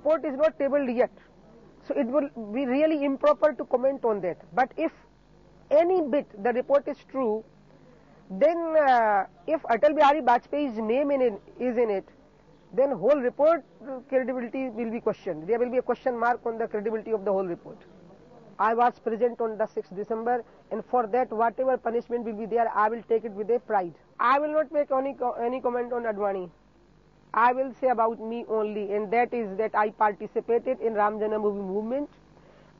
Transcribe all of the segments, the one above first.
report is not tabled yet, so it will be really improper to comment on that. But if any bit the report is true, then if Atal Bihari Vajpayee's name is in it, then whole report credibility will be questioned. There will be a question mark on the credibility of the whole report. I was present on the 6th December, and for that whatever punishment will be there, I will take it with a pride. I will not make any comment on Advani. I will say about me only, and that is that I participated in Ram Janmabhoomi movement.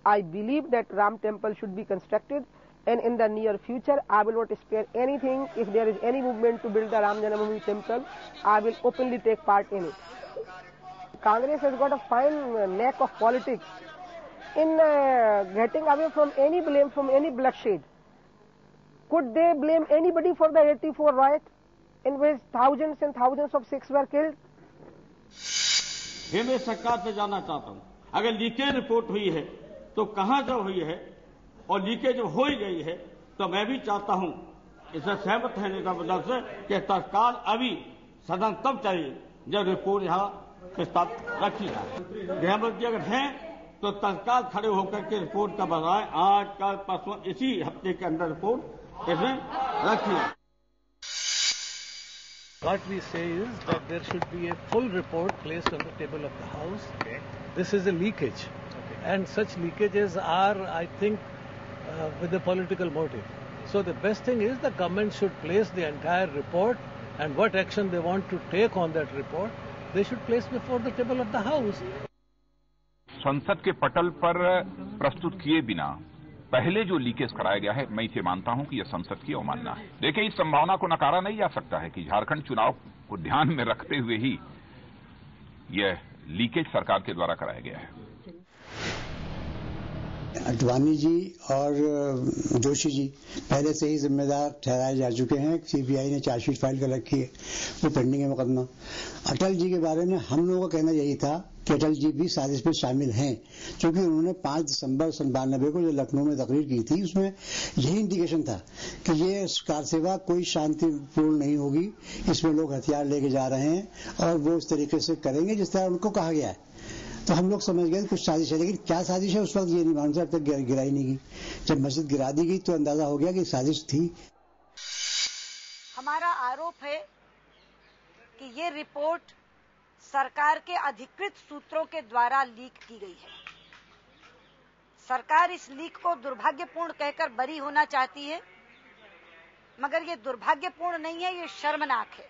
I believe that Ram temple should be constructed, and in the near future I will not spare anything. If there is any movement to build the Ram Janmabhoomi temple, I will openly take part in it. Congress has got a fine knack of politics in getting away from any blame, from any bloodshed. Could they blame anybody for the 84 riot in which thousands and thousands of Sikhs were killed? मैं सरकार से जानना चाहता हूं, अगर leakage report हुई है तो कहां जब हुई है, और लीकेज जब हो ही गई है तो मैं भी चाहता हूं, इससे सहमत है नेता बदल से, कि तत्काल अभी सदन तब चाहिए जब रिपोर्ट यहां प्रस्ताव रखी जाए। गृहमंत्री अगर हैं तो तत्काल खड़े होकर के रिपोर्ट का बनाए, आज कल परसों इसी हफ्ते के अंदर रिपोर्ट इसमें रखी जाए। What we say is that there should be a full report placed on the table of the House. Okay. This is a leakage. Okay. And such leakages are, I think, with a political motive. So the best thing is the government should place the entire report, and what action they want to take on that report, they should place before the table of the House. संसद के पटल पर प्रस्तुत किए बिना पहले जो leakage कराया गया है, मैं इसे मानता हूं कि यह संसद की अवमानना है। देखिए, इस संभावना को नकारा नहीं जा सकता है कि झारखंड चुनाव को ध्यान में रखते हुए ही यह लीकेज सरकार के द्वारा कराया गया है। अडवाणी जी और जोशी जी पहले से ही जिम्मेदार ठहराए जा चुके हैं। सीबीआई ने चार्जशीट फाइल कर रखी है, वो पेंडिंग है मुकदमा। अटल जी के बारे में हम लोगों का कहना यही था कि अटल जी भी साजिश में शामिल हैं, क्योंकि उन्होंने 5 दिसंबर 1997 को जो लखनऊ में तकरीर की थी, उसमें यही इंडिकेशन था कि ये कार सेवा कोई शांतिपूर्ण नहीं होगी, इसमें लोग हथियार लेके जा रहे हैं और वो इस तरीके से करेंगे जिस तरह उनको कहा गया है। तो हम लोग समझ गए कुछ साजिश है, लेकिन क्या साजिश है उस वक्त ये नहीं मालूम था, अब तक गिराई नहीं गई। जब मस्जिद गिरा दी गई तो अंदाजा हो गया कि साजिश थी। हमारा आरोप है कि ये रिपोर्ट सरकार के अधिकृत सूत्रों के द्वारा लीक की गई है। सरकार इस लीक को दुर्भाग्यपूर्ण कहकर बरी होना चाहती है, मगर ये दुर्भाग्यपूर्ण नहीं है, ये शर्मनाक है।